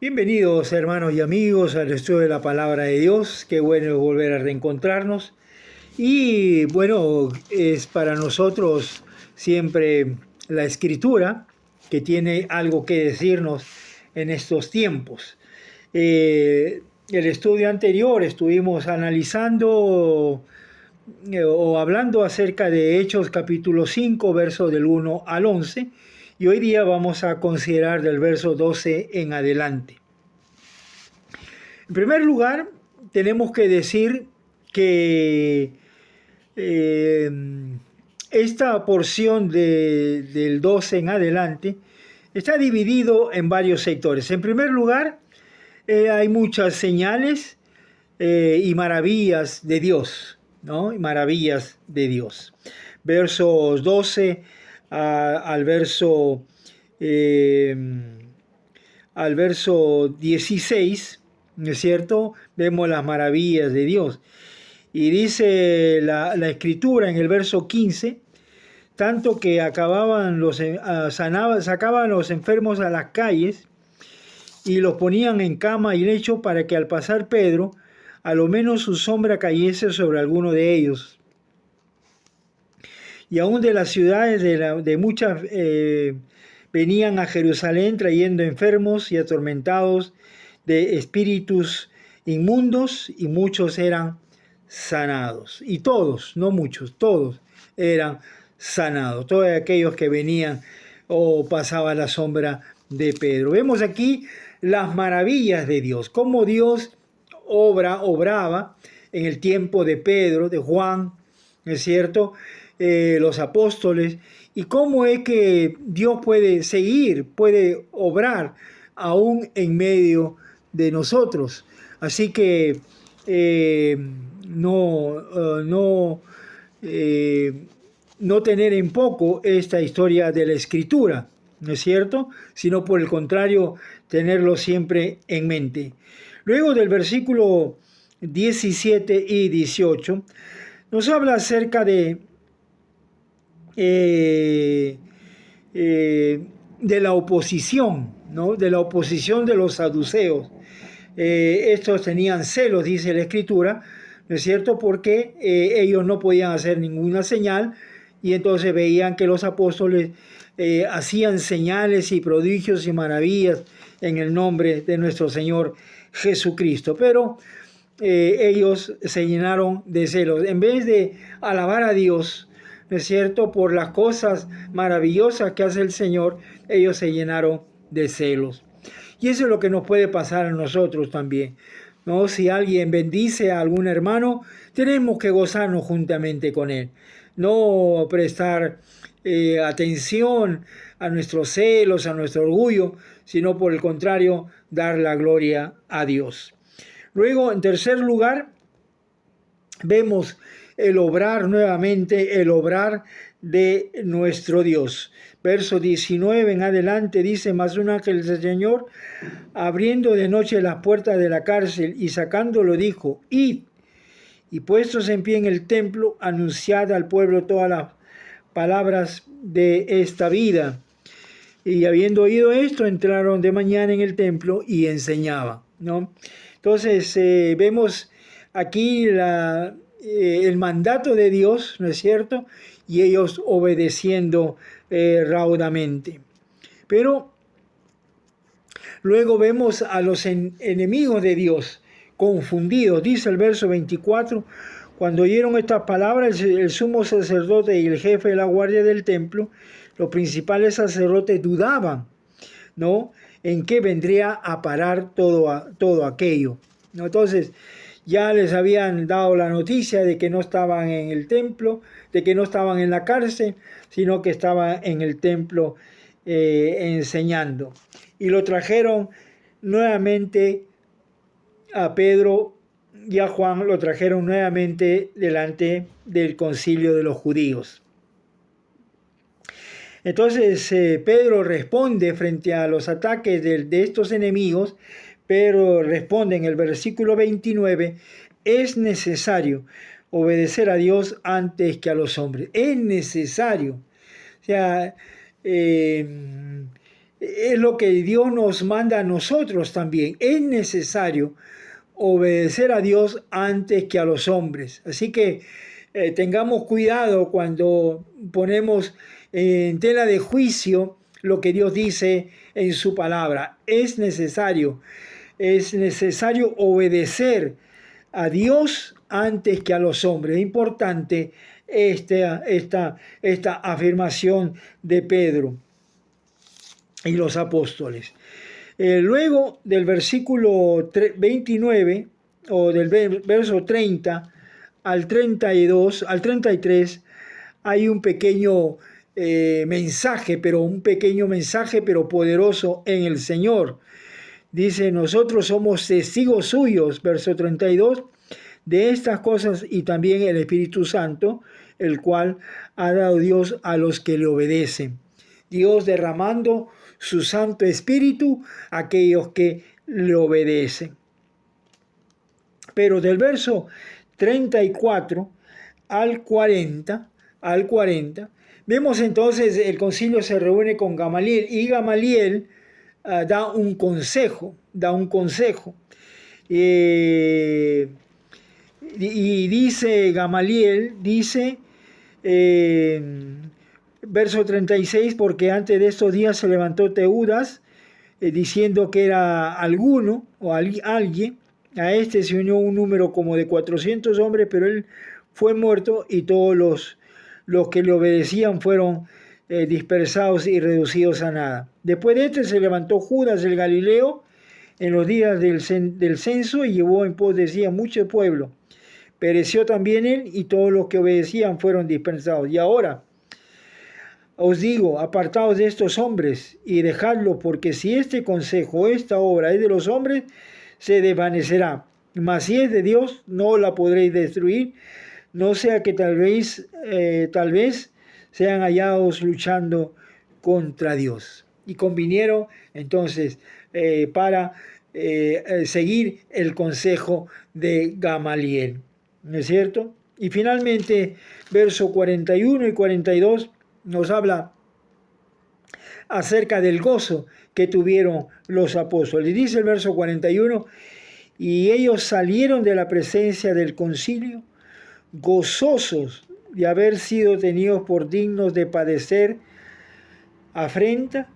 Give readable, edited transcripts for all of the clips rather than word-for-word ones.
Bienvenidos hermanos y amigos al estudio de la palabra de Dios. Qué bueno es volver a reencontrarnos. Y bueno, es para nosotros siempre la escritura que tiene algo que decirnos en estos tiempos. El estudio anterior estuvimos analizando o hablando acerca de Hechos capítulo 5, versos del 1 al 11, y hoy día vamos a considerar del verso 12 en adelante. En primer lugar, tenemos que decir que eh, esta porción del 12 en adelante está dividido en varios sectores. En primer lugar, hay muchas señales y maravillas de Dios, ¿no? Y maravillas de Dios. Versos 12 al verso eh, al verso 16, ¿no es cierto? Vemos las maravillas de Dios. Y dice la escritura en el verso 15, tanto que sacaban los enfermos a las calles y los ponían en cama y lecho para que al pasar Pedro, a lo menos su sombra cayese sobre alguno de ellos. Y aún de las ciudades de muchas venían a Jerusalén trayendo enfermos y atormentados de espíritus inmundos, y muchos eran sanados. Y todos, no muchos, todos eran sanados. Todos aquellos que venían o pasaban la sombra de Pedro. Vemos aquí las maravillas de Dios, cómo Dios obraba en el tiempo de Pedro, de Juan, ¿es cierto? Los apóstoles, y cómo es que Dios puede seguir, puede obrar aún en medio de nosotros. Así que no tener en poco esta historia de la Escritura, ¿no es cierto? Sino por el contrario, tenerlo siempre en mente. Luego del versículo 17 y 18, nos habla acerca de la oposición, ¿no? De la oposición de los saduceos. Estos tenían celos, dice la Escritura, ¿no es cierto? Porque ellos no podían hacer ninguna señal, y entonces veían que los apóstoles hacían señales y prodigios y maravillas en el nombre de nuestro Señor Jesucristo. Pero ellos se llenaron de celos. En vez de alabar a Dios, ¿no es cierto?, por las cosas maravillosas que hace el Señor, ellos se llenaron de celos. Y eso es lo que nos puede pasar a nosotros también, ¿no? Si alguien bendice a algún hermano, tenemos que gozarnos juntamente con él. No prestar atención a nuestros celos, a nuestro orgullo, sino por el contrario, dar la gloria a Dios. Luego, en tercer lugar, vemos el obrar nuevamente, el obrar de nuestro Dios. Verso 19 en adelante dice: mas un ángel del Señor, abriendo de noche las puertas de la cárcel y sacándolo, dijo: id, y puestos en pie en el templo, anunciad al pueblo todas las palabras de esta vida. Y habiendo oído esto, entraron de mañana en el templo y enseñaban, ¿no? Entonces vemos aquí el mandato de Dios, ¿no es cierto? Y ellos obedeciendo raudamente. Pero luego vemos a los enemigos de Dios confundidos. Dice el verso 24: cuando oyeron estas palabras, el sumo sacerdote y el jefe de la guardia del templo, los principales sacerdotes, dudaban, ¿no?, en qué vendría a parar todo aquello, ¿no? Entonces ya les habían dado la noticia de que no estaban en el templo, de que no estaban en la cárcel, sino que estaban en el templo enseñando. Y lo trajeron nuevamente a Pedro y a Juan, lo trajeron nuevamente delante del concilio de los judíos. Entonces Pedro responde frente a los ataques de estos enemigos. Pedro responde en el versículo 29: es necesario obedecer a Dios antes que a los hombres. Es necesario. O sea, es lo que Dios nos manda a nosotros también. Es necesario obedecer a Dios antes que a los hombres. Así que tengamos cuidado cuando ponemos en tela de juicio lo que Dios dice en su palabra. Es necesario obedecer a Dios antes que a los hombres. Es importante esta afirmación de Pedro y los apóstoles. Luego del versículo 29 o del verso 30 al 32, al 33, hay un pequeño mensaje, pero poderoso en el Señor. Dice, nosotros somos testigos suyos, verso 32, de estas cosas y también el Espíritu Santo, el cual ha dado Dios a los que le obedecen. Dios derramando su Santo Espíritu a aquellos que le obedecen. Pero del verso 34 al 40, vemos entonces el concilio se reúne con Gamaliel y Gamaliel da un consejo. Y dice Gamaliel, verso 36, porque antes de estos días se levantó Teudas, diciendo que era alguno o alguien. A este se unió un número como de 400 hombres, pero él fue muerto y todos los que le obedecían fueron dispersados y reducidos a nada. Después de este se levantó Judas el Galileo en los días del censo y llevó en pos de sí a mucho pueblo. Pereció también él y todos los que obedecían fueron dispersados. Y ahora os digo, apartaos de estos hombres y dejadlo, porque si este consejo, esta obra es de los hombres, se desvanecerá. Mas si es de Dios, no la podréis destruir, no sea que tal vez sean hallados luchando contra Dios. Y convinieron entonces para seguir el consejo de Gamaliel. ¿No es cierto? Y finalmente, verso 41 y 42 nos habla acerca del gozo que tuvieron los apóstoles. Dice el verso 41, y ellos salieron de la presencia del concilio, gozosos de haber sido tenidos por dignos de padecer afrenta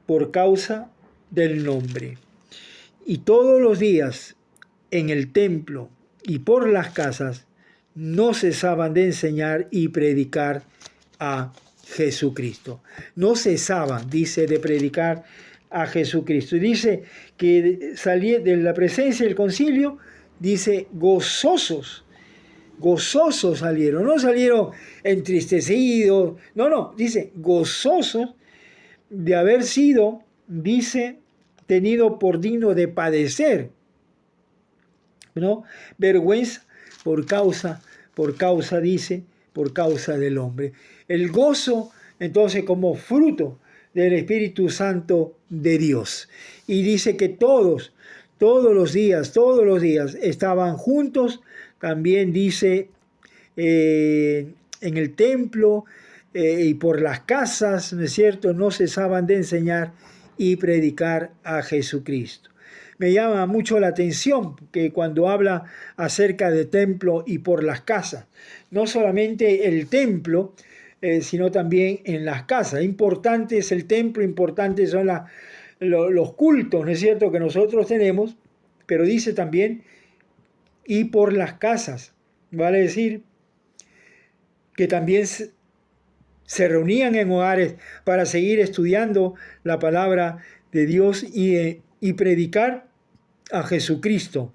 por causa del nombre. Y todos los días en el templo y por las casas no cesaban de enseñar y predicar a Jesucristo. No cesaban, dice, de predicar a Jesucristo. Dice que salían de la presencia del concilio, dice, gozosos salieron. No salieron entristecidos, no, dice, gozosos de haber sido, dice, tenido por digno de padecer, ¿no? Vergüenza por causa, dice, por causa del hombre. El gozo, entonces, como fruto del Espíritu Santo de Dios. Y dice que todos los días estaban juntos, también dice, en el templo y por las casas, ¿no es cierto?, no cesaban de enseñar y predicar a Jesucristo. Me llama mucho la atención que cuando habla acerca de templo y por las casas, no solamente el templo, sino también en las casas. Importante es el templo, importantes son los cultos, ¿no es cierto?, que nosotros tenemos, pero dice también y por las casas, vale decir que también se reunían en hogares para seguir estudiando la palabra de Dios y predicar a Jesucristo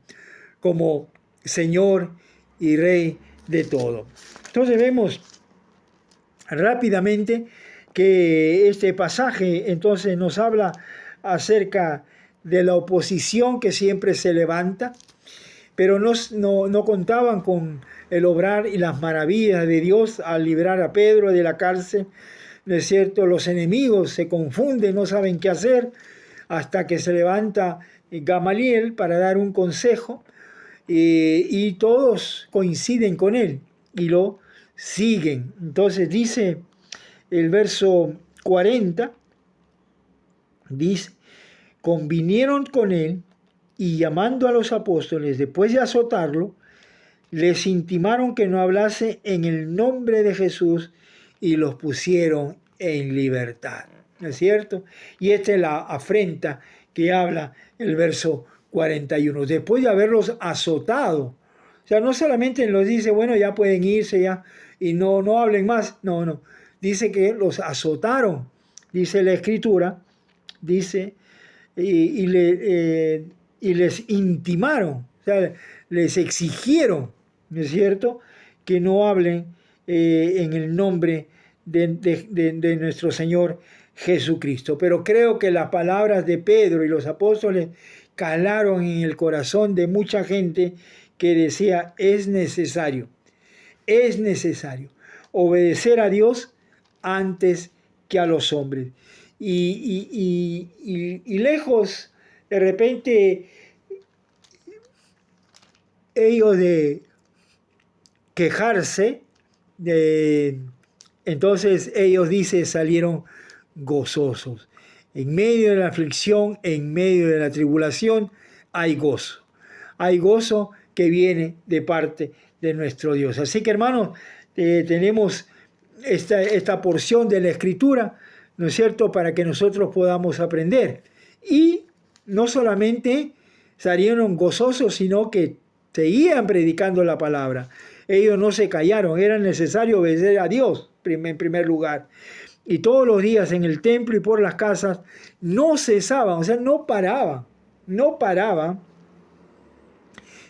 como Señor y Rey de todo. Entonces vemos rápidamente que este pasaje entonces nos habla acerca de la oposición que siempre se levanta, pero no contaban con el obrar y las maravillas de Dios al librar a Pedro de la cárcel, ¿no es cierto? Los enemigos se confunden, no saben qué hacer, hasta que se levanta Gamaliel para dar un consejo y todos coinciden con él y lo siguen. Entonces dice el verso 40, dice, convinieron con él y llamando a los apóstoles, después de azotarlo, les intimaron que no hablase en el nombre de Jesús y los pusieron en libertad. ¿No es cierto? Y esta es la afrenta que habla el verso 41. Después de haberlos azotado, o sea, no solamente nos dice, bueno, ya pueden irse ya y no hablen más. No, no. Dice que los azotaron, dice la Escritura, dice, y les intimaron, o sea, les exigieron, ¿no es cierto?, que no hablen en el nombre de nuestro Señor Jesucristo. Pero creo que las palabras de Pedro y los apóstoles calaron en el corazón de mucha gente que decía, es necesario obedecer a Dios antes que a los hombres. Y lejos, de repente, ellos de quejarse, entonces ellos, dice, salieron gozosos. En medio de la aflicción, en medio de la tribulación, hay gozo. Hay gozo que viene de parte de nuestro Dios. Así que, hermanos, tenemos esta porción de la Escritura, ¿no es cierto?, para que nosotros podamos aprender. Y no solamente salieron gozosos, sino que seguían predicando la palabra. Ellos no se callaron, era necesario obedecer a Dios en primer lugar. Y todos los días en el templo y por las casas no cesaban, o sea, no paraban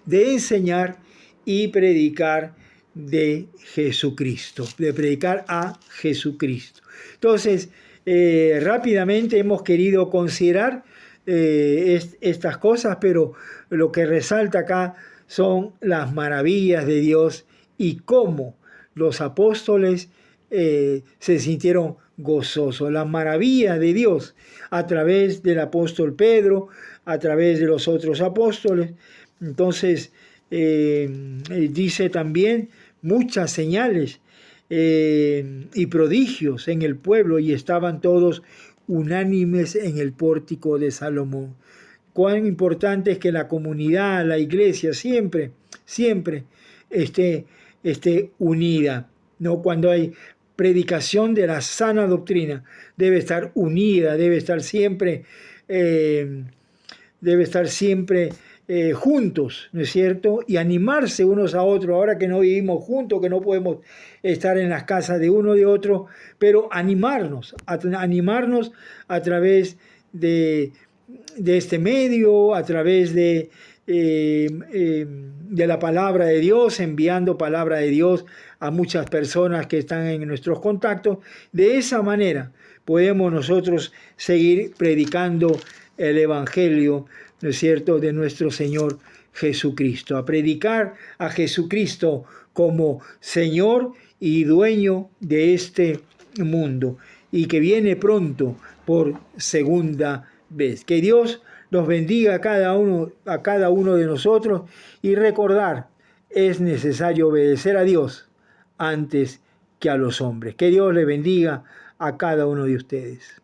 de enseñar y predicar de Jesucristo, de predicar a Jesucristo. Entonces, rápidamente hemos querido considerar estas cosas, pero lo que resalta acá son las maravillas de Dios y cómo los apóstoles se sintieron gozosos. Las maravillas de Dios a través del apóstol Pedro, a través de los otros apóstoles. Entonces, dice también muchas señales y prodigios en el pueblo, y estaban todos unánimes en el pórtico de Salomón. Cuán importante es que la comunidad, la iglesia, siempre esté unida, ¿no? Cuando hay predicación de la sana doctrina, debe estar unida, debe estar siempre juntos, ¿no es cierto? Y animarse unos a otros, ahora que no vivimos juntos, que no podemos estar en las casas de uno de otro, pero animarnos a través de este medio, a través de la palabra de Dios, enviando palabra de Dios a muchas personas que están en nuestros contactos. De esa manera podemos nosotros seguir predicando el Evangelio, ¿no es cierto?, de nuestro Señor Jesucristo, a predicar a Jesucristo como Señor y dueño de este mundo, y que viene pronto por segunda vez. Que Dios nos bendiga a cada uno de nosotros, y recordar, es necesario obedecer a Dios antes que a los hombres. Que Dios le bendiga a cada uno de ustedes.